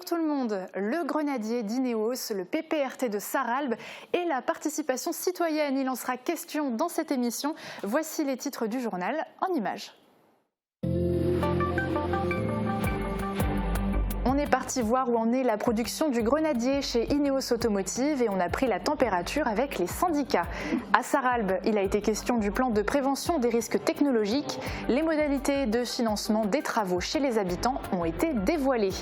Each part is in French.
Bonjour tout le monde, le Grenadier d'Ineos, le PPRT de Sarralbe et la participation citoyenne. Il en sera question dans cette émission. Voici les titres du journal en images. On est parti voir où en est la production du Grenadier chez Ineos Automotive et on a pris la température avec les syndicats. À Sarralbe, il a été question du plan de prévention des risques technologiques. Les modalités de financement des travaux chez les habitants ont été dévoilées.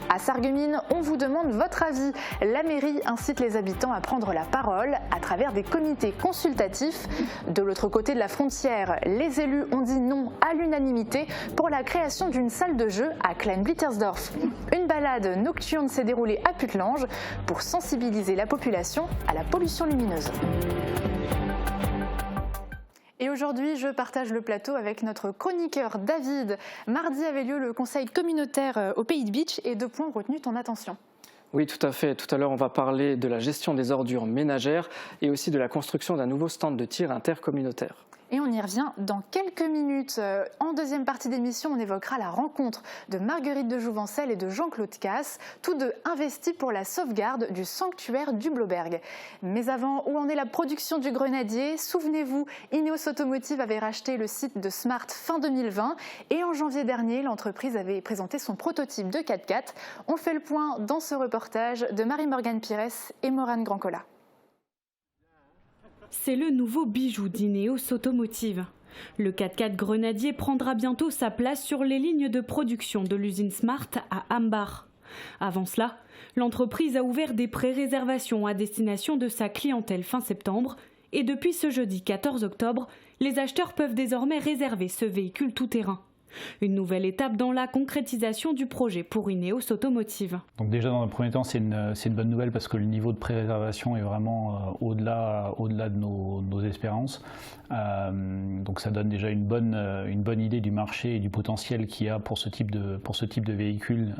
À Sarreguemines, on vous demande votre avis. La mairie incite les habitants à prendre la parole à travers des comités consultatifs. De l'autre côté de la frontière, les élus ont dit non à l'unanimité pour la création d'une salle de jeu à Klein-Blittersdorf. Une balade nocturne s'est déroulée à Puttelange pour sensibiliser la population à la pollution lumineuse. Et aujourd'hui, je partage le plateau avec notre chroniqueur David. Mardi avait lieu le conseil communautaire au Pays de Bitche et 2 points ont retenu ton attention. Oui, tout à fait. Tout à l'heure, on va parler de la gestion des ordures ménagères et aussi de la construction d'un nouveau stand de tir intercommunautaire. Et on y revient dans quelques minutes. En deuxième partie d'émission, on évoquera la rencontre de Marguerite de Jouvencel et de Jean-Claude Casse, tous deux investis pour la sauvegarde du sanctuaire du Bloberg. Mais avant, où en est la production du Grenadier? Souvenez-vous, Ineos Automotive avait racheté le site de Smart fin 2020 et en janvier dernier, l'entreprise avait présenté son prototype de 4x4. On fait le point dans ce reportage de Marie-Morgane Pires et Morane Grandcola. C'est le nouveau bijou d'Ineos Automotive. Le 4x4 Grenadier prendra bientôt sa place sur les lignes de production de l'usine Smart à Ambach. Avant cela, l'entreprise a ouvert des pré-réservations à destination de sa clientèle fin septembre et depuis ce jeudi 14 octobre, les acheteurs peuvent désormais réserver ce véhicule tout-terrain. Une nouvelle étape dans la concrétisation du projet pour Ineos Automotive. Donc déjà dans le premier temps c'est une bonne nouvelle parce que le niveau de pré-réservation est vraiment au-delà de nos espérances. Donc ça donne déjà une bonne idée du marché et du potentiel qu'il y a pour ce type de véhicule.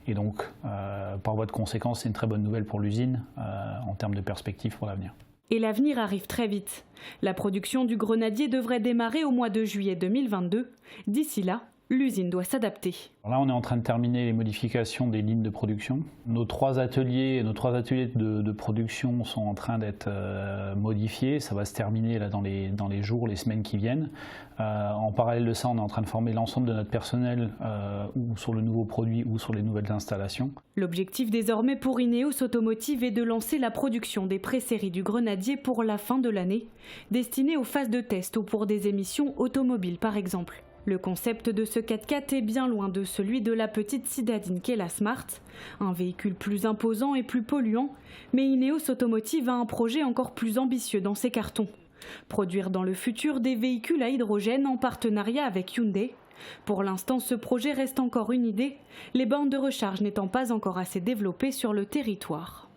Et donc par voie de conséquence c'est une très bonne nouvelle pour l'usine en termes de perspectives pour l'avenir. Et l'avenir arrive très vite. La production du Grenadier devrait démarrer au mois de juillet 2022. D'ici là, l'usine doit s'adapter. Là, on est en train de terminer les modifications des lignes de production. Nos trois ateliers de production sont en train d'être modifiés. Ça va se terminer là, dans les jours, les semaines qui viennent. En parallèle de ça, on est en train de former l'ensemble de notre personnel ou sur le nouveau produit ou sur les nouvelles installations. L'objectif désormais pour Ineos Automotive est de lancer la production des pré-séries du Grenadier pour la fin de l'année, destinée aux phases de test ou pour des émissions automobiles par exemple. Le concept de ce 4x4 est bien loin de celui de la petite citadine qu'est la Smart, un véhicule plus imposant et plus polluant, mais Ineos Automotive a un projet encore plus ambitieux dans ses cartons. Produire dans le futur des véhicules à hydrogène en partenariat avec Hyundai. Pour l'instant, ce projet reste encore une idée, les bornes de recharge n'étant pas encore assez développées sur le territoire.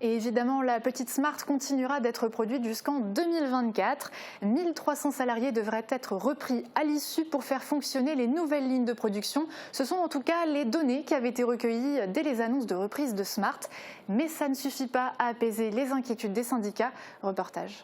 Et évidemment, la petite Smart continuera d'être produite jusqu'en 2024. 1300 salariés devraient être repris à l'issue pour faire fonctionner les nouvelles lignes de production. Ce sont en tout cas les données qui avaient été recueillies dès les annonces de reprise de Smart. Mais ça ne suffit pas à apaiser les inquiétudes des syndicats. Reportage.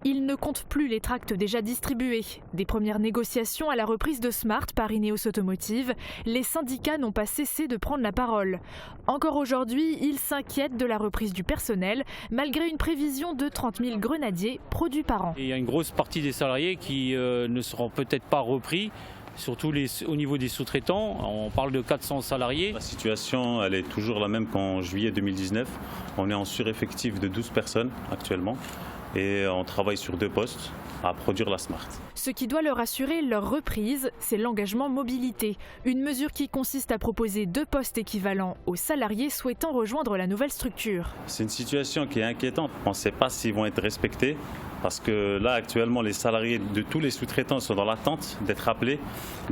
Il ne compte plus les tracts déjà distribués. Des premières négociations à la reprise de Smart par Ineos Automotive, les syndicats n'ont pas cessé de prendre la parole. Encore aujourd'hui, ils s'inquiètent de la reprise du personnel, malgré une prévision de 30 000 grenadiers produits par an. Il y a une grosse partie des salariés qui ne seront peut-être pas repris. Surtout au niveau des sous-traitants, on parle de 400 salariés. La situation elle est toujours la même qu'en juillet 2019. On est en sureffectif de 12 personnes actuellement. Et on travaille sur 2 postes à produire la Smart. Ce qui doit leur assurer leur reprise, c'est l'engagement mobilité. Une mesure qui consiste à proposer 2 postes équivalents aux salariés souhaitant rejoindre la nouvelle structure. C'est une situation qui est inquiétante. On ne sait pas s'ils vont être respectés. Parce que là, actuellement, les salariés de tous les sous-traitants sont dans l'attente d'être appelés,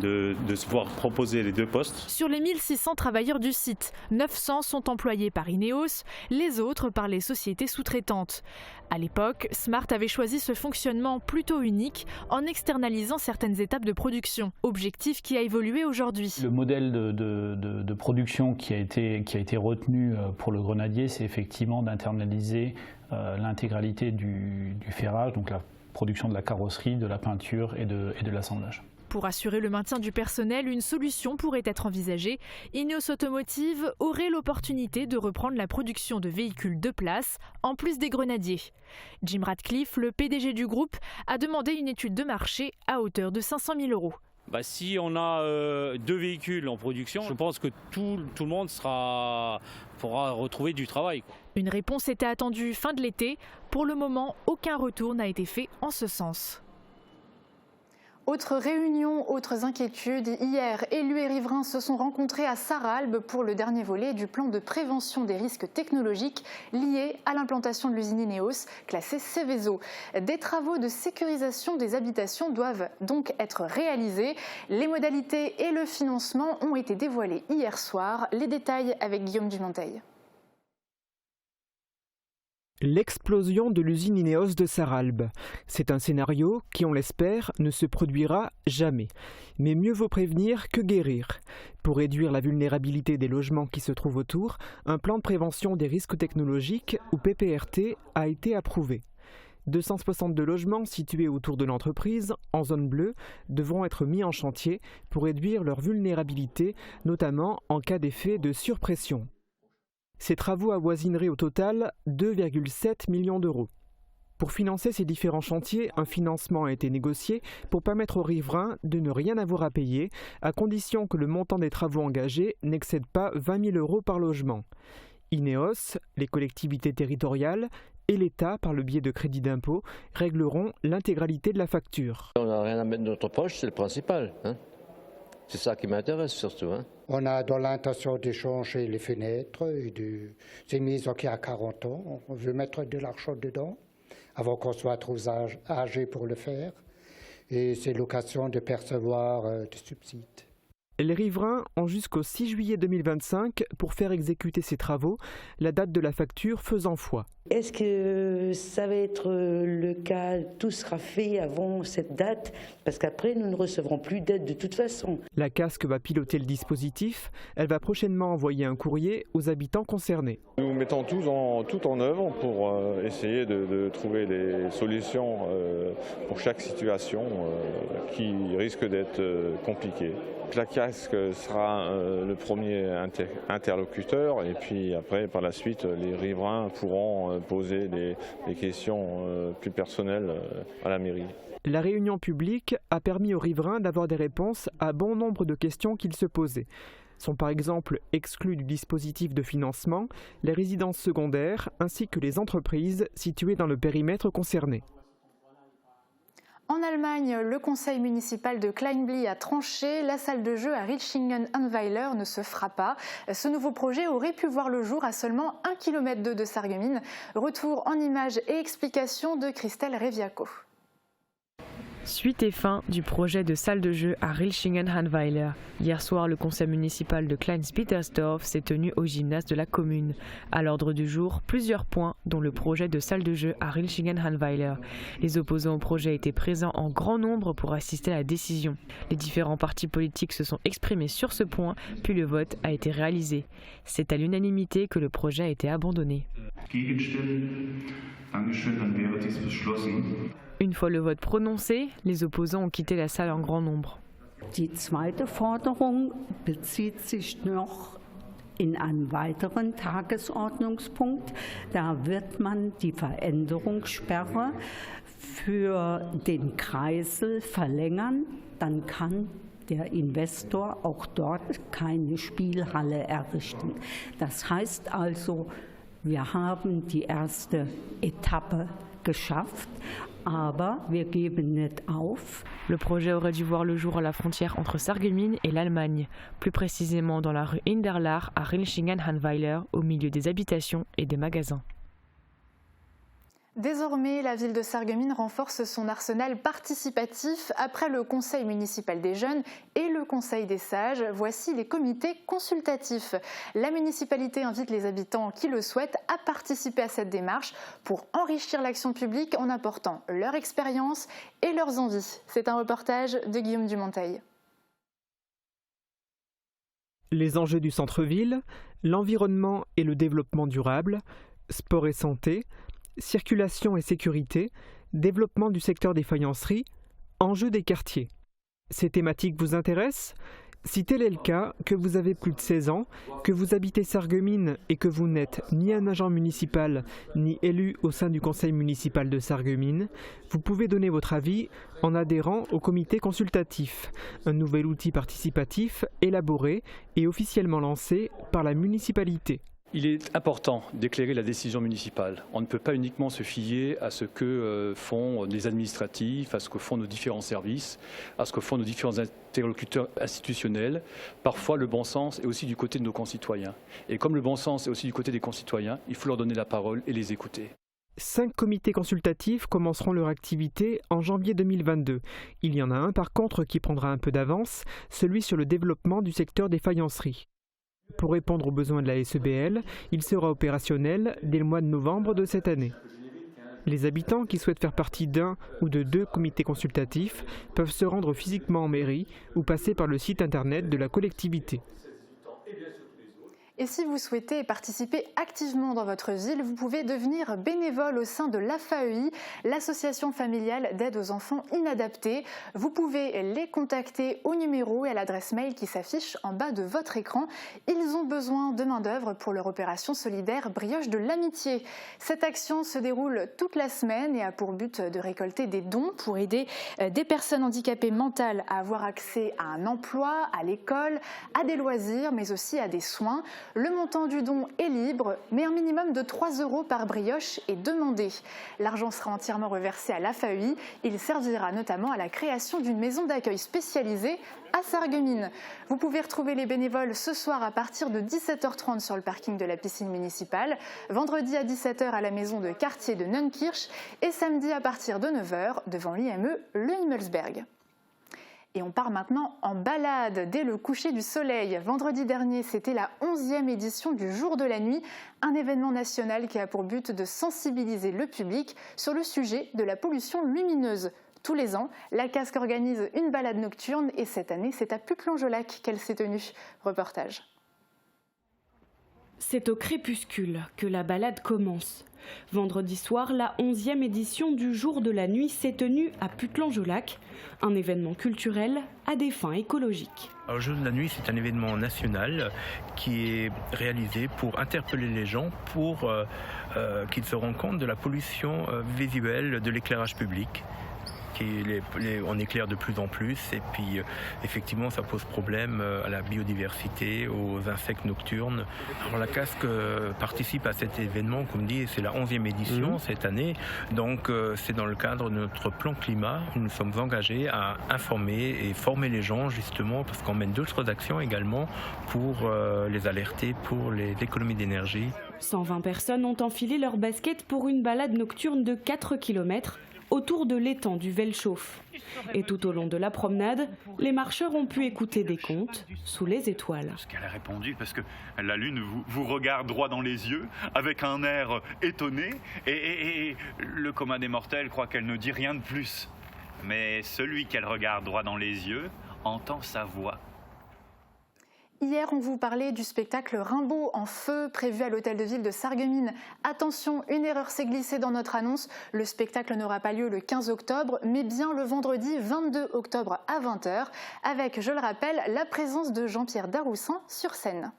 de se voir proposer les 2 postes. Sur les 1600 travailleurs du site, 900 sont employés par Ineos, les autres par les sociétés sous-traitantes. À l'époque, Smart avait choisi ce fonctionnement plutôt unique en externalisant certaines étapes de production, objectif qui a évolué aujourd'hui. Le modèle de production qui a été retenu pour le Grenadier, c'est effectivement d'internaliser l'intégralité du ferrage, donc la production de la carrosserie, de la peinture et de l'assemblage. Pour assurer le maintien du personnel, une solution pourrait être envisagée. Ineos Automotive aurait l'opportunité de reprendre la production de véhicules de place, en plus des grenadiers. Jim Ratcliffe, le PDG du groupe, a demandé une étude de marché à hauteur de 500 000 €. Si on a 2 véhicules en production, je pense que tout le monde pourra retrouver du travail. Une réponse était attendue fin de l'été. Pour le moment, aucun retour n'a été fait en ce sens. Autre réunion, autres inquiétudes. Hier, élus et riverains se sont rencontrés à Sarralbe pour le dernier volet du plan de prévention des risques technologiques liés à l'implantation de l'usine Ineos, classée Seveso. Des travaux de sécurisation des habitations doivent donc être réalisés. Les modalités et le financement ont été dévoilés hier soir. Les détails avec Guillaume Dumonteil. L'explosion de l'usine Ineos de Sarralbe. C'est un scénario qui, on l'espère, ne se produira jamais. Mais mieux vaut prévenir que guérir. Pour réduire la vulnérabilité des logements qui se trouvent autour, un plan de prévention des risques technologiques, ou PPRT, a été approuvé. 262 logements situés autour de l'entreprise, en zone bleue, devront être mis en chantier pour réduire leur vulnérabilité, notamment en cas d'effet de surpression. Ces travaux avoisineraient au total 2,7 millions d'euros. Pour financer ces différents chantiers, un financement a été négocié pour permettre aux riverains de ne rien avoir à payer, à condition que le montant des travaux engagés n'excède pas 20 000 € par logement. Ineos, les collectivités territoriales et l'État, par le biais de crédits d'impôt, régleront l'intégralité de la facture. On n'a rien à mettre dans notre poche, c'est le principal. C'est ça qui m'intéresse surtout. On a dans l'intention de changer les fenêtres. C'est une maison qui a 40 ans. On veut mettre de l'argent dedans avant qu'on soit trop âgé pour le faire. Et c'est l'occasion de percevoir des subsides. Les riverains ont jusqu'au 6 juillet 2025 pour faire exécuter ces travaux, la date de la facture faisant foi. Est-ce que ça va être le cas, tout sera fait avant cette date? Parce qu'après, nous ne recevrons plus d'aide de toute façon. La CASC va piloter le dispositif. Elle va prochainement envoyer un courrier aux habitants concernés. Nous mettons tout en œuvre pour essayer de trouver des solutions pour chaque situation qui risque d'être compliquée. La CASC sera le premier interlocuteur et puis après, par la suite, les riverains pourront poser des questions plus personnelles à la mairie. La réunion publique a permis aux riverains d'avoir des réponses à bon nombre de questions qu'ils se posaient. Sont par exemple exclus du dispositif de financement les résidences secondaires ainsi que les entreprises situées dans le périmètre concerné. En Allemagne, le conseil municipal de Kleinbly a tranché. La salle de jeu à Rilchingen-Annweiler ne se fera pas. Ce nouveau projet aurait pu voir le jour à seulement 1,2 km de Sarreguemines. Retour en images et explications de Christelle Reviaco. Suite et fin du projet de salle de jeu à Rilchingen-Annweiler. Hier soir, le conseil municipal de Klein-Petersdorf s'est tenu au gymnase de la commune. À l'ordre du jour, plusieurs points, dont le projet de salle de jeu à Rilchingen-Annweiler. Les opposants au projet étaient présents en grand nombre pour assister à la décision. Les différents partis politiques se sont exprimés sur ce point, puis le vote a été réalisé. C'est à l'unanimité que le projet a été abandonné. Une fois le vote prononcé, les opposants ont quitté la salle en grand nombre. Die zweite Forderung bezieht sich noch in einen weiteren Tagesordnungspunkt. Da wird man die Veränderungssperre für den Kreisel verlängern. Dann kann der Investor auch dort keine Spielhalle errichten. Das heißt also, wir haben die erste Etappe geschafft. Aber wir geben nicht auf. Le projet aurait dû voir le jour à la frontière entre Sarreguemines et l'Allemagne, plus précisément dans la rue Hinderlach à Rilchingen-Annweiler, au milieu des habitations et des magasins. Désormais, la ville de Sarreguemines renforce son arsenal participatif. Après le conseil municipal des jeunes et le conseil des sages, voici les comités consultatifs. La municipalité invite les habitants qui le souhaitent à participer à cette démarche pour enrichir l'action publique en apportant leur expérience et leurs envies. C'est un reportage de Guillaume Dumonteil. Les enjeux du centre-ville, l'environnement et le développement durable, sport et santé, circulation et sécurité, développement du secteur des faïenceries, enjeux des quartiers. Ces thématiques vous intéressent ? Si tel est le cas, que vous avez plus de 16 ans, que vous habitez Sarreguemines et que vous n'êtes ni un agent municipal ni élu au sein du conseil municipal de Sarreguemines, vous pouvez donner votre avis en adhérant au comité consultatif, un nouvel outil participatif élaboré et officiellement lancé par la municipalité. Il est important d'éclairer la décision municipale. On ne peut pas uniquement se fier à ce que font les administratifs, à ce que font nos différents services, à ce que font nos différents interlocuteurs institutionnels. Parfois, le bon sens est aussi du côté de nos concitoyens. Et comme le bon sens est aussi du côté des concitoyens, il faut leur donner la parole et les écouter. 5 comités consultatifs commenceront leur activité en janvier 2022. Il y en a un par contre qui prendra un peu d'avance, celui sur le développement du secteur des faïenceries. Pour répondre aux besoins de la SEBL, il sera opérationnel dès le mois de novembre de cette année. Les habitants qui souhaitent faire partie d'un ou de 2 comités consultatifs peuvent se rendre physiquement en mairie ou passer par le site internet de la collectivité. Et si vous souhaitez participer activement dans votre ville, vous pouvez devenir bénévole au sein de l'AFAEI, l'association familiale d'aide aux enfants inadaptés. Vous pouvez les contacter au numéro et à l'adresse mail qui s'affiche en bas de votre écran. Ils ont besoin de main-d'œuvre pour leur opération solidaire Brioche de l'Amitié. Cette action se déroule toute la semaine et a pour but de récolter des dons pour aider des personnes handicapées mentales à avoir accès à un emploi, à l'école, à des loisirs, mais aussi à des soins. Le montant du don est libre, mais un minimum de 3 € par brioche est demandé. L'argent sera entièrement reversé à l'AFAEI. Il servira notamment à la création d'une maison d'accueil spécialisée à Sarreguemines. Vous pouvez retrouver les bénévoles ce soir à partir de 17h30 sur le parking de la piscine municipale, vendredi à 17h à la maison de quartier de Neunkirch et samedi à partir de 9h devant l'IME Le Himmelsberg. Et on part maintenant en balade dès le coucher du soleil. Vendredi dernier, c'était la 11e édition du Jour de la nuit, un événement national qui a pour but de sensibiliser le public sur le sujet de la pollution lumineuse. Tous les ans, la Casque organise une balade nocturne et cette année, c'est à Puclange-au-Lac qu'elle s'est tenue. Reportage. C'est au crépuscule que la balade commence. Vendredi soir, la 11e édition du Jour de la nuit s'est tenue à Puclange-au-Lac, un événement culturel à des fins écologiques. Le Jour de la nuit, c'est un événement national qui est réalisé pour interpeller les gens pour qu'ils se rendent compte de la pollution visuelle de l'éclairage public. On éclaire de plus en plus et puis effectivement ça pose problème à la biodiversité, aux insectes nocturnes. Alors la Casque participe à cet événement, comme dit, c'est la 11e édition cette année, donc c'est dans le cadre de notre plan climat où nous sommes engagés à informer et former les gens justement parce qu'on mène d'autres actions également pour les alerter pour les économies d'énergie. 120 personnes ont enfilé leurs baskets pour une balade nocturne de 4 km autour de l'étang du Velchauffe. Et tout au long de la promenade, les marcheurs ont pu écouter des contes sous les étoiles. Ce qu'elle a répondu, parce que la lune vous regarde droit dans les yeux, avec un air étonné, et le commun des mortels croit qu'elle ne dit rien de plus. Mais celui qu'elle regarde droit dans les yeux entend sa voix. Hier, on vous parlait du spectacle Rimbaud en feu prévu à l'hôtel de ville de Sarreguemines. Attention, une erreur s'est glissée dans notre annonce. Le spectacle n'aura pas lieu le 15 octobre, mais bien le vendredi 22 octobre à 20h, avec, je le rappelle, la présence de Jean-Pierre Daroussin sur scène.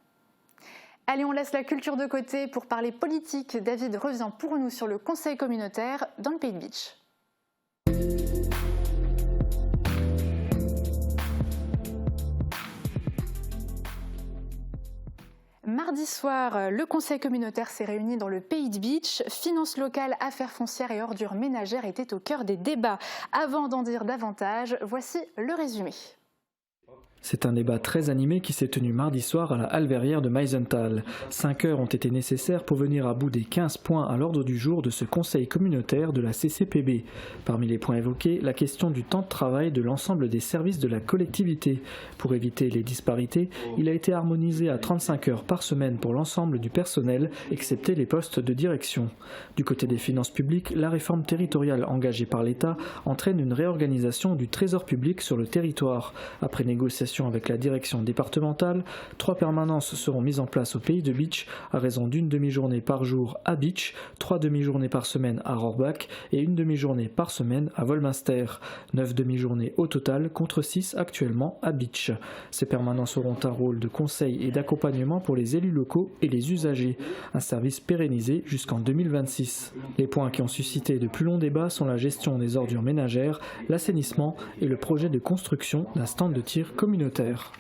Allez, on laisse la culture de côté pour parler politique. David revient pour nous sur le conseil communautaire dans le Pays de Bitche. Mardi soir, le conseil communautaire s'est réuni dans le Pays de Bitche. Finances locales, affaires foncières et ordures ménagères étaient au cœur des débats. Avant d'en dire davantage, voici le résumé. C'est un débat très animé qui s'est tenu mardi soir à la halle verrière de Meisenthal. 5 heures ont été nécessaires pour venir à bout des 15 points à l'ordre du jour de ce conseil communautaire de la CCPB. Parmi les points évoqués, la question du temps de travail de l'ensemble des services de la collectivité. Pour éviter les disparités, il a été harmonisé à 35 heures par semaine pour l'ensemble du personnel, excepté les postes de direction. Du côté des finances publiques, la réforme territoriale engagée par l'État entraîne une réorganisation du trésor public sur le territoire. Après négociation négociation avec la direction départementale, 3 permanences seront mises en place au Pays de Bitche à raison d'une demi-journée par jour à Bitche, 3 demi-journées par semaine à Rohrbach et une demi-journée par semaine à Wolminster. 9 demi-journées au total contre 6 actuellement à Bitche. Ces permanences auront un rôle de conseil et d'accompagnement pour les élus locaux et les usagers, un service pérennisé jusqu'en 2026. Les points qui ont suscité de plus longs débats sont la gestion des ordures ménagères, l'assainissement et le projet de construction d'un stand de tir communautaire.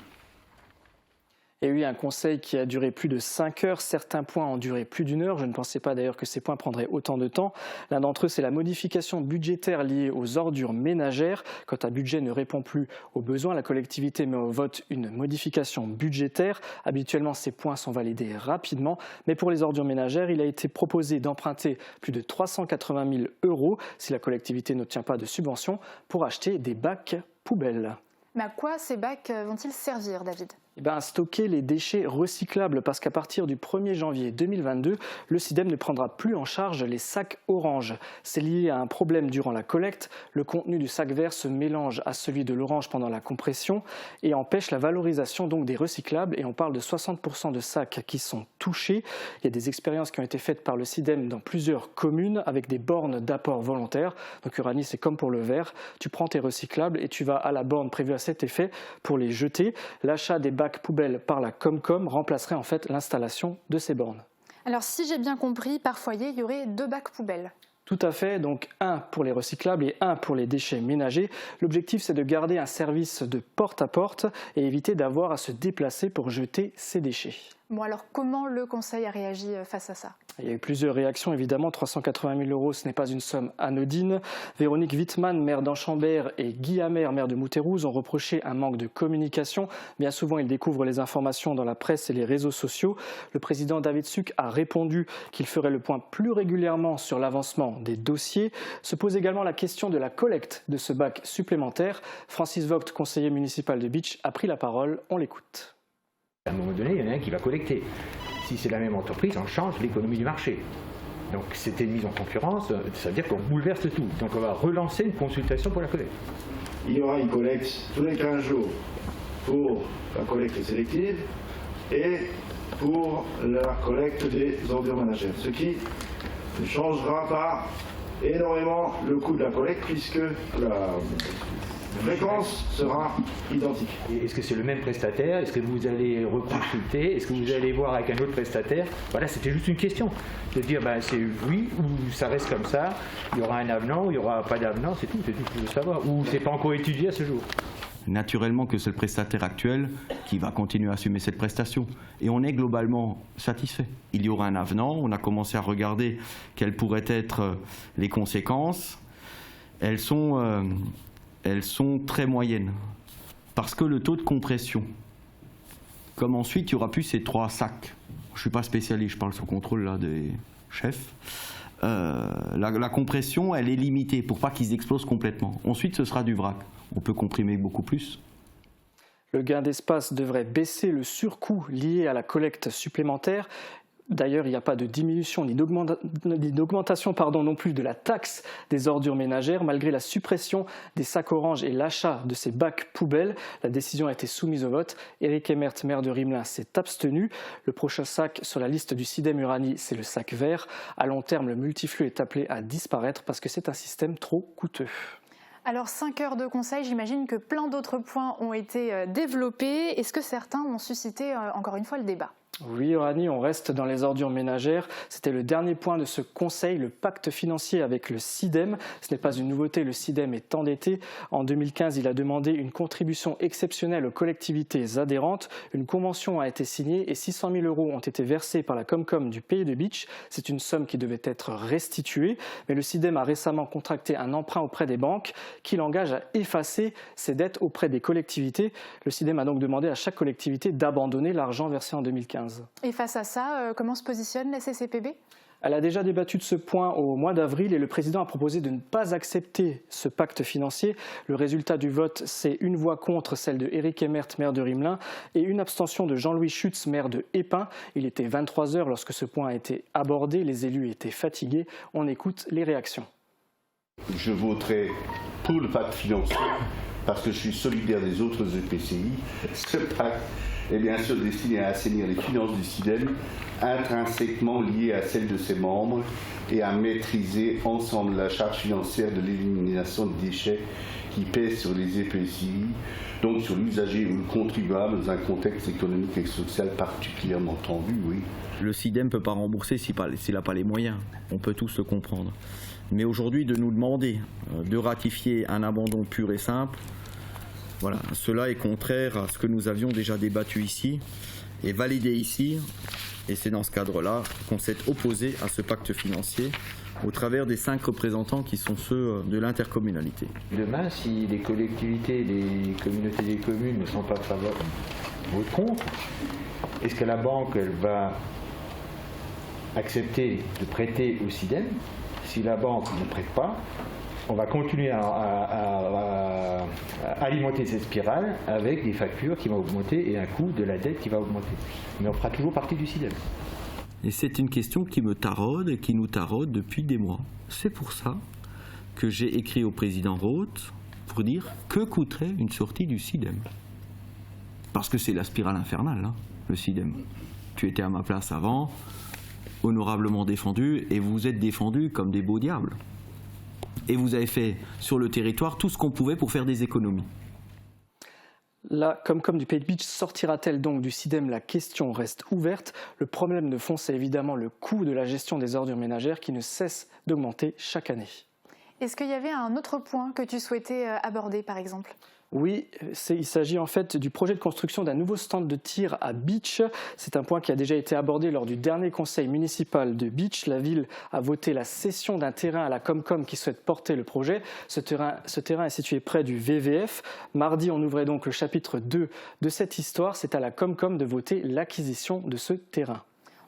Et oui, un conseil qui a duré plus de 5 heures. Certains points ont duré plus d'1 heure. Je ne pensais pas d'ailleurs que ces points prendraient autant de temps. L'un d'entre eux, c'est la modification budgétaire liée aux ordures ménagères. Quand un budget ne répond plus aux besoins, la collectivité met au vote une modification budgétaire. Habituellement, ces points sont validés rapidement. Mais pour les ordures ménagères, il a été proposé d'emprunter plus de 380 000 € si la collectivité n'obtient pas de subvention pour acheter des bacs poubelles. Mais à quoi ces bacs vont-ils servir, David ? À stocker les déchets recyclables parce qu'à partir du 1er janvier 2022, le SIDEM ne prendra plus en charge les sacs orange. C'est lié à un problème durant la collecte. Le contenu du sac vert se mélange à celui de l'orange pendant la compression et empêche la valorisation donc des recyclables. Et on parle de 60% de sacs qui sont touchés. Il y a des expériences qui ont été faites par le SIDEM dans plusieurs communes avec des bornes d'apport volontaire. Donc Uranie, c'est comme pour le verre. Tu prends tes recyclables et tu vas à la borne prévue à cet effet pour les jeter. L'achat des bacs poubelles par la Comcom remplacerait en fait l'installation de ces bornes. Alors si j'ai bien compris, par foyer, il y aurait 2 bacs poubelles. Tout à fait, donc un pour les recyclables et un pour les déchets ménagers. L'objectif, c'est de garder un service de porte à porte et éviter d'avoir à se déplacer pour jeter ces déchets. Bon, alors comment le Conseil a réagi face à ça ? Il y a eu plusieurs réactions, évidemment. 380 000 €, ce n'est pas une somme anodine. Véronique Wittmann, maire d'Anchambert, et Guy Hammer, maire de Moutérouze, ont reproché un manque de communication. Bien souvent, ils découvrent les informations dans la presse et les réseaux sociaux. Le président David Suc a répondu qu'il ferait le point plus régulièrement sur l'avancement des dossiers. Se pose également la question de la collecte de ce bac supplémentaire. Francis Vogt, conseiller municipal de Bitche, a pris la parole. On l'écoute. À un moment donné, il y en a un qui va collecter. Si c'est la même entreprise, on change l'économie du marché. Donc c'était une mise en concurrence, ça veut dire qu'on bouleverse tout. Donc on va relancer une consultation pour la collecte. Il y aura une collecte tous les 15 jours pour la collecte sélective et pour la collecte des ordures ménagères. Ce qui ne changera pas énormément le coût de la collecte puisque la fréquence sera identique. Est-ce que c'est le même prestataire? Est-ce que vous allez reconsulter? Est-ce que vous allez voir avec un autre prestataire? Voilà, c'était juste une question. De dire c'est oui ou ça reste comme ça, il y aura un avenant ou il n'y aura pas d'avenant, c'est tout que je veux savoir. Ou c'est pas encore étudié à ce jour. Naturellement que c'est le prestataire actuel qui va continuer à assumer cette prestation. Et on est globalement satisfait. Il y aura un avenant, on a commencé à regarder quelles pourraient être les conséquences. Elles sont très moyennes. Parce que le taux de compression, comme ensuite il n'y aura plus ces 3 sacs. Je ne suis pas spécialiste, je parle sous contrôle là, des chefs. La compression, elle est limitée pour pas qu'ils explosent complètement. Ensuite, ce sera du vrac. On peut comprimer beaucoup plus. Le gain d'espace devrait baisser le surcoût lié à la collecte supplémentaire. D'ailleurs, il n'y a pas de diminution ni d'augmentation non plus de la taxe des ordures ménagères, malgré la suppression des sacs orange et l'achat de ces bacs poubelles. La décision a été soumise au vote. Éric Emert, maire de Rimelin, s'est abstenu. Le prochain sac sur la liste du SIDEM Uranie, c'est le sac vert. À long terme, le multiflux est appelé à disparaître parce que c'est un système trop coûteux. Alors 5 heures de conseil, j'imagine que plein d'autres points ont été développés. Est-ce que certains ont suscité encore une fois le débat ? Oui, Uranie, on reste dans les ordures ménagères. C'était le dernier point de ce conseil, le pacte financier avec le SIDEM. Ce n'est pas une nouveauté, le SIDEM est endetté. En 2015, il a demandé une contribution exceptionnelle aux collectivités adhérentes. Une convention a été signée et 600 000 € ont été versés par la Comcom du Pays de Bitche. C'est une somme qui devait être restituée. Mais le SIDEM a récemment contracté un emprunt auprès des banques qui l'engage à effacer ses dettes auprès des collectivités. Le SIDEM a donc demandé à chaque collectivité d'abandonner l'argent versé en 2015. Et face à ça, comment se positionne la CCPB ? Elle a déjà débattu de ce point au mois d'avril et le président a proposé de ne pas accepter ce pacte financier. Le résultat du vote, c'est une voix contre, celle de Éric Emert, maire de Rimelin, et une abstention de Jean-Louis Schutz, maire de Épin. Il était 23 h lorsque ce point a été abordé. Les élus étaient fatigués. On écoute les réactions. Je voterai pour le pacte financier parce que je suis solidaire des autres EPCI, ce pacte est bien sûr destiné à assainir les finances du SIDEM, intrinsèquement liées à celles de ses membres, et à maîtriser ensemble la charge financière de l'élimination des déchets qui pèse sur les EPCI, donc sur l'usager ou le contribuable dans un contexte économique et social particulièrement tendu, oui. Le SIDEM ne peut pas rembourser s'il n'a pas les moyens, on peut tous le comprendre. Mais aujourd'hui, de nous demander de ratifier un abandon pur et simple, voilà, cela est contraire à ce que nous avions déjà débattu ici et validé ici. Et c'est dans ce cadre-là qu'on s'est opposé à ce pacte financier au travers des 5 représentants qui sont ceux de l'intercommunalité. Demain, si les collectivités, les communautés des communes ne sont pas favorables, votent contre, est-ce que la banque elle va accepter de prêter au SIDEM? Si la banque ne prête pas, on va continuer à alimenter cette spirale avec des factures qui vont augmenter et un coût de la dette qui va augmenter. Mais on fera toujours partie du SIDEM. Et c'est une question qui me taraude et qui nous taraude depuis des mois. C'est pour ça que j'ai écrit au président Roth pour dire que coûterait une sortie du SIDEM. Parce que c'est la spirale infernale, hein, le SIDEM. Tu étais à ma place avant, honorablement défendu, et vous êtes défendu comme des beaux diables. Et vous avez fait sur le territoire tout ce qu'on pouvait pour faire des économies. La Comcom du Pays de Bitche sortira-t-elle donc du SIDEM? La question reste ouverte. Le problème de fond, c'est évidemment le coût de la gestion des ordures ménagères qui ne cesse d'augmenter chaque année. Est-ce qu'il y avait un autre point que tu souhaitais aborder, par exemple ? Oui, il s'agit en fait du projet de construction d'un nouveau stand de tir à Bitche. C'est un point qui a déjà été abordé lors du dernier conseil municipal de Bitche. La ville a voté la cession d'un terrain à la Comcom qui souhaite porter le projet. Ce terrain est situé près du VVF. Mardi, on ouvrait donc le chapitre 2 de cette histoire. C'est à la Comcom de voter l'acquisition de ce terrain.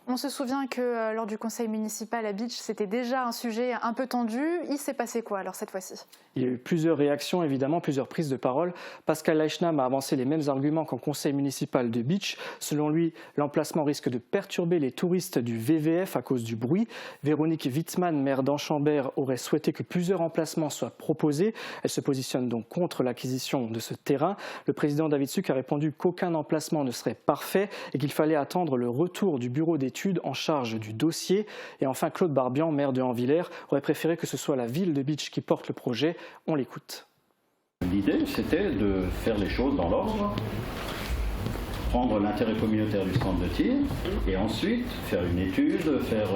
On se souvient que lors du conseil municipal à Bitche, c'était déjà un sujet un peu tendu. Il s'est passé quoi alors cette fois-ci ? Il y a eu plusieurs réactions, évidemment, plusieurs prises de parole. Pascal Leichnam a avancé les mêmes arguments qu'en conseil municipal de Bitche. Selon lui, l'emplacement risque de perturber les touristes du VVF à cause du bruit. Véronique Wittmann, maire d'Anchambert, aurait souhaité que plusieurs emplacements soient proposés. Elle se positionne donc contre l'acquisition de ce terrain. Le président David Suc a répondu qu'aucun emplacement ne serait parfait et qu'il fallait attendre le retour du bureau d'études en charge du dossier. Et enfin, Claude Barbian, maire de Anvillers, aurait préféré que ce soit la ville de Bitche qui porte le projet. On l'écoute. L'idée, c'était de faire les choses dans l'ordre, prendre l'intérêt communautaire du centre de tir, et ensuite faire une étude, faire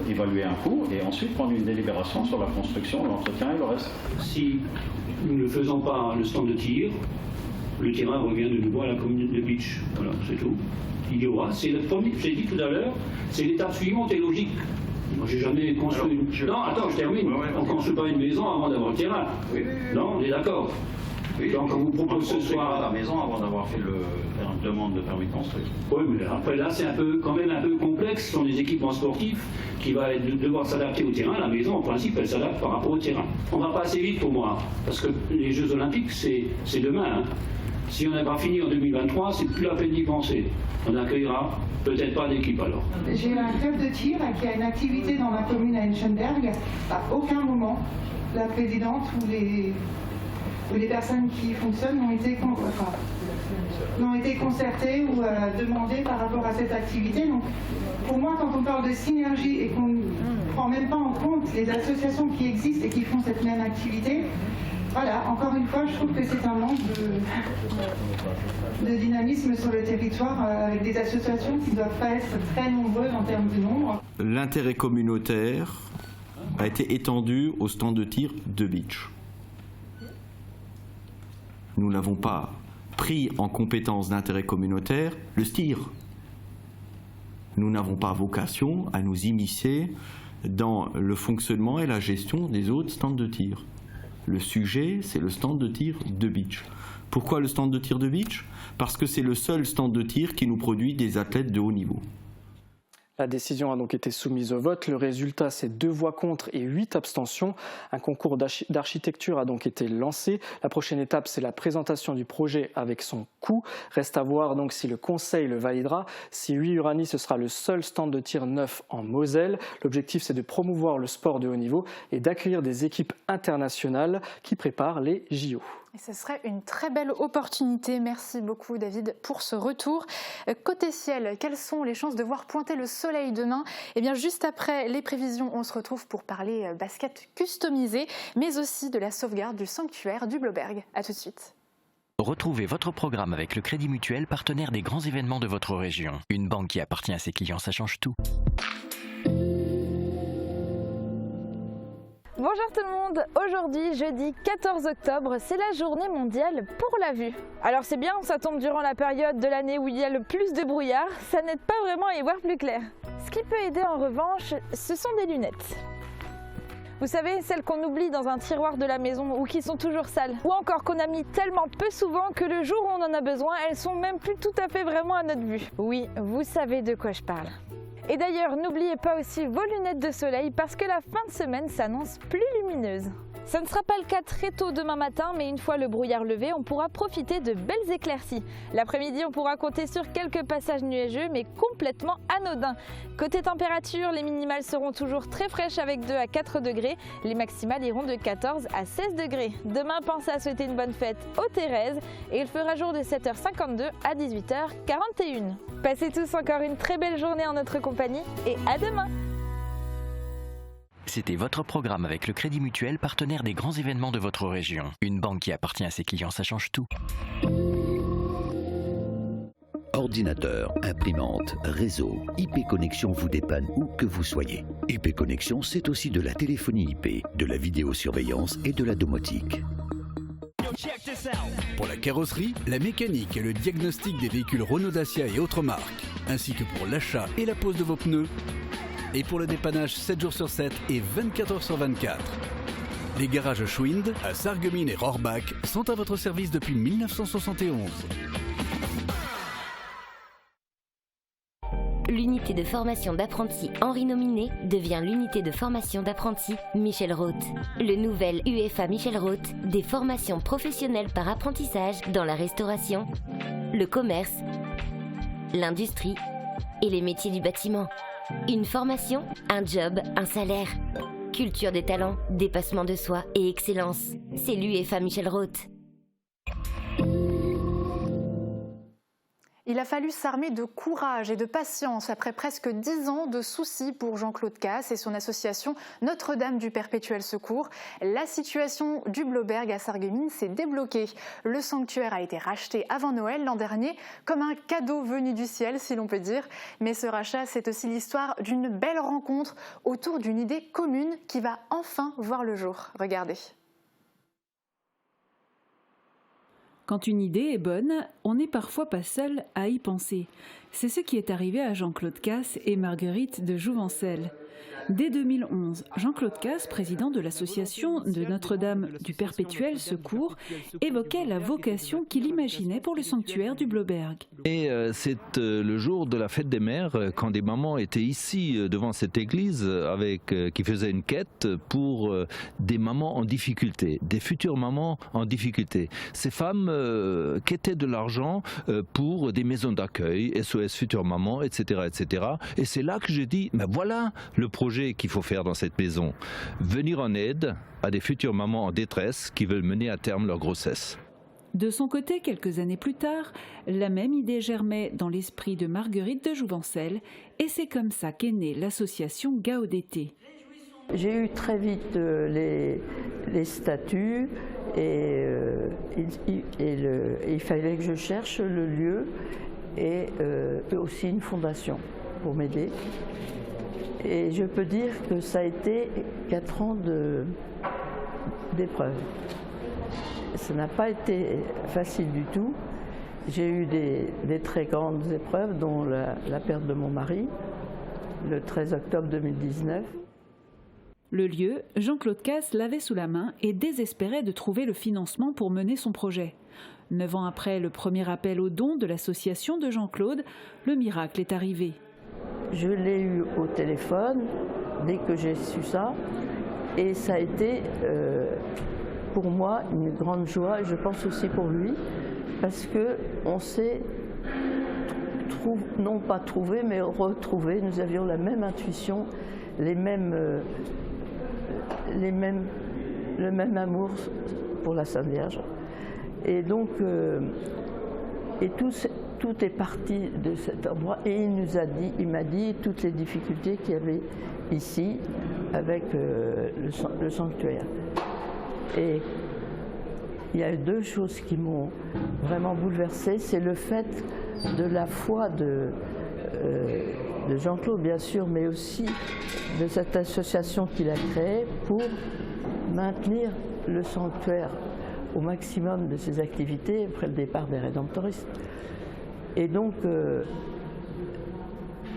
évaluer un coût, et ensuite prendre une délibération sur la construction, l'entretien et le reste. Si nous ne faisons pas le stand de tir, le terrain revient de nouveau à la commune de Bitche. Voilà, c'est tout. Il y aura, c'est le premier, j'ai dit tout à l'heure, c'est l'étape suivante et logique. Moi, j'ai jamais construit une... Non, attends, je termine. On ne construit pas une maison avant d'avoir le terrain. Oui. Non, on est d'accord. Oui, donc on vous propose ce soir la maison avant d'avoir fait une demande de permis de construire. Oui, mais après là, c'est quand même un peu complexe. Ce sont des équipements sportifs qui vont devoir s'adapter au terrain. La maison, en principe, elle s'adapte par rapport au terrain. On ne va pas assez vite pour moi, parce que les Jeux Olympiques, c'est demain. Hein. Si on n'a pas fini en 2023, c'est plus la peine d'y penser. On accueillera peut-être pas d'équipe alors. J'ai un club de tir qui a une activité dans ma commune à Enchenberg. À aucun moment, la présidente ou les personnes qui fonctionnent n'ont été concertées ou demandées par rapport à cette activité. Donc, pour moi, quand on parle de synergie et qu'on ne prend même pas en compte les associations qui existent et qui font cette même activité, voilà, encore une fois, je trouve que c'est un manque de dynamisme sur le territoire avec des associations qui ne doivent pas être très nombreuses en termes de nombre. L'intérêt communautaire a été étendu au stand de tir de Bitche. Nous n'avons pas pris en compétence d'intérêt communautaire le STIR. Nous n'avons pas vocation à nous immiscer dans le fonctionnement et la gestion des autres stands de tir. Le sujet, c'est le stand de tir de Bitche. Pourquoi le stand de tir de Bitche? Parce que c'est le seul stand de tir qui nous produit des athlètes de haut niveau. La décision a donc été soumise au vote. Le résultat, c'est 2 voix contre et 8 abstentions. Un concours d'architecture a donc été lancé. La prochaine étape, c'est la présentation du projet avec son coût. Reste à voir donc si le Conseil le validera. Si oui, Uranie, ce sera le seul stand de tir neuf en Moselle. L'objectif, c'est de promouvoir le sport de haut niveau et d'accueillir des équipes internationales qui préparent les JO. Et ce serait une très belle opportunité. Merci beaucoup David pour ce retour. Côté ciel, quelles sont les chances de voir pointer le soleil demain? Eh bien juste après les prévisions, on se retrouve pour parler basket customisé, mais aussi de la sauvegarde du sanctuaire du Bloberg. A tout de suite. Retrouvez votre programme avec le Crédit Mutuel, partenaire des grands événements de votre région. Une banque qui appartient à ses clients, ça change tout. Bonjour tout le monde, aujourd'hui jeudi 14 octobre, c'est la journée mondiale pour la vue. Alors c'est bien, ça tombe durant la période de l'année où il y a le plus de brouillard, ça n'aide pas vraiment à y voir plus clair. Ce qui peut aider en revanche, ce sont des lunettes. Vous savez, celles qu'on oublie dans un tiroir de la maison ou qui sont toujours sales. Ou encore qu'on a mis tellement peu souvent que le jour où on en a besoin, elles sont même plus tout à fait vraiment à notre vue. Oui, vous savez de quoi je parle. Et d'ailleurs, n'oubliez pas aussi vos lunettes de soleil parce que la fin de semaine s'annonce plus lumineuse. Ça ne sera pas le cas très tôt demain matin, mais une fois le brouillard levé, on pourra profiter de belles éclaircies. L'après-midi, on pourra compter sur quelques passages nuageux, mais complètement anodins. Côté température, les minimales seront toujours très fraîches avec 2 à 4 degrés. Les maximales iront de 14 à 16 degrés. Demain, pensez à souhaiter une bonne fête aux Thérèse et il fera jour de 7h52 à 18h41. Passez tous encore une très belle journée en notre compagnie et à demain! C'était votre programme avec le Crédit Mutuel, partenaire des grands événements de votre région. Une banque qui appartient à ses clients, ça change tout. Ordinateur, imprimante, réseau, IP Connexion vous dépanne où que vous soyez. IP Connexion, c'est aussi de la téléphonie IP, de la vidéosurveillance et de la domotique. Pour la carrosserie, la mécanique et le diagnostic des véhicules Renault, Dacia et autres marques, ainsi que pour l'achat et la pose de vos pneus, et pour le dépannage 7 jours sur 7 et 24 heures sur 24. Les garages Schwind à Sarreguemines et Rohrbach sont à votre service depuis 1971. L'unité de formation d'apprentis Henri Nominé devient l'unité de formation d'apprentis Michel Roth. Le nouvel UFA Michel Roth, des formations professionnelles par apprentissage dans la restauration, le commerce, l'industrie et les métiers du bâtiment. Une formation, un job, un salaire. Culture des talents, dépassement de soi et excellence. C'est l'UFA Michel Roth. Il a fallu s'armer de courage et de patience après presque 10 ans de soucis pour Jean-Claude Casse et son association Notre-Dame du Perpétuel Secours. La situation du Bloberg à Sarreguemines s'est débloquée. Le sanctuaire a été racheté avant Noël l'an dernier, comme un cadeau venu du ciel, si l'on peut dire. Mais ce rachat, c'est aussi l'histoire d'une belle rencontre autour d'une idée commune qui va enfin voir le jour. Regardez. Quand une idée est bonne, on n'est parfois pas seul à y penser. C'est ce qui est arrivé à Jean-Claude Casse et Marguerite de Jouvencel. Dès 2011, Jean-Claude Casse, président de l'association de Notre-Dame du Perpétuel Secours, évoquait la vocation qu'il imaginait pour le sanctuaire du Bloberg. Et c'est le jour de la fête des mères, quand des mamans étaient ici devant cette église qui faisaient une quête pour des mamans en difficulté, des futures mamans en difficulté. Ces femmes quêtaient de l'argent pour des maisons d'accueil, SOS Futures Mamans, etc., etc. Et c'est là que j'ai dit, mais voilà le projet qu'il faut faire dans cette maison. Venir en aide à des futures mamans en détresse qui veulent mener à terme leur grossesse. De son côté, quelques années plus tard, la même idée germait dans l'esprit de Marguerite de Jouvencel et c'est comme ça qu'est née l'association Gaudété. J'ai eu très vite les statuts et il fallait que je cherche le lieu et aussi une fondation pour m'aider. Et je peux dire que ça a été 4 ans d'épreuve. Ça n'a pas été facile du tout. J'ai eu des très grandes épreuves, dont la perte de mon mari, le 13 octobre 2019. Le lieu, Jean-Claude Casse l'avait sous la main et désespérait de trouver le financement pour mener son projet. 9 ans après le premier appel aux dons de l'association de Jean-Claude, le miracle est arrivé. Je l'ai eu au téléphone dès que j'ai su ça et ça a été pour moi une grande joie et je pense aussi pour lui parce qu'on s'est non pas trouvé mais retrouvé. Nous avions la même intuition, le même amour pour la Sainte Vierge. Et donc, tout est parti de cet endroit et il m'a dit toutes les difficultés qu'il y avait ici avec le sanctuaire. Et il y a eu deux choses qui m'ont vraiment bouleversée, c'est le fait de la foi de Jean-Claude bien sûr, mais aussi de cette association qu'il a créée pour maintenir le sanctuaire au maximum de ses activités après le départ des Rédemptoristes. Et donc,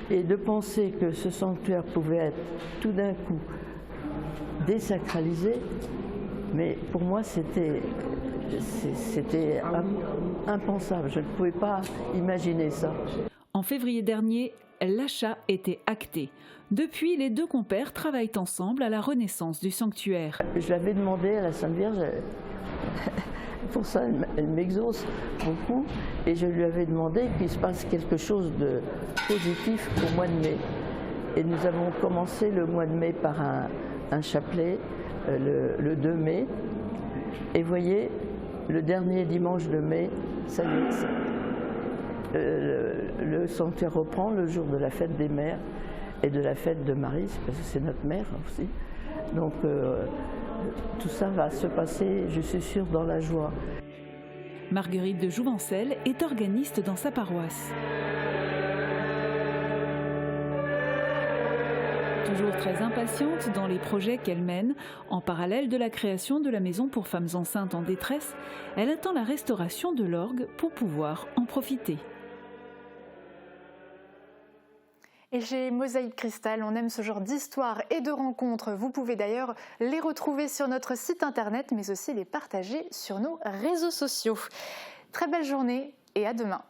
et de penser que ce sanctuaire pouvait être tout d'un coup désacralisé, mais pour moi c'était impensable, je ne pouvais pas imaginer ça. En février dernier, l'achat était acté. Depuis, les deux compères travaillent ensemble à la renaissance du sanctuaire. Je l'avais demandé à la Sainte Vierge, pour ça elle m'exauce beaucoup, et je lui avais demandé qu'il se passe quelque chose de positif au mois de mai. Et nous avons commencé le mois de mai par un chapelet, le 2 mai, et voyez, le dernier dimanche de mai, ça y est, le sanctuaire reprend le jour de la fête des mères et de la fête de Marie, parce que c'est notre mère aussi. Donc tout ça va se passer, je suis sûre, dans la joie. Marguerite de Jouvencel est organiste dans sa paroisse. Toujours très impatiente dans les projets qu'elle mène, en parallèle de la création de la maison pour femmes enceintes en détresse, elle attend la restauration de l'orgue pour pouvoir en profiter. Et chez Mosaïque Cristal, on aime ce genre d'histoires et de rencontres. Vous pouvez d'ailleurs les retrouver sur notre site internet, mais aussi les partager sur nos réseaux sociaux. Très belle journée et à demain.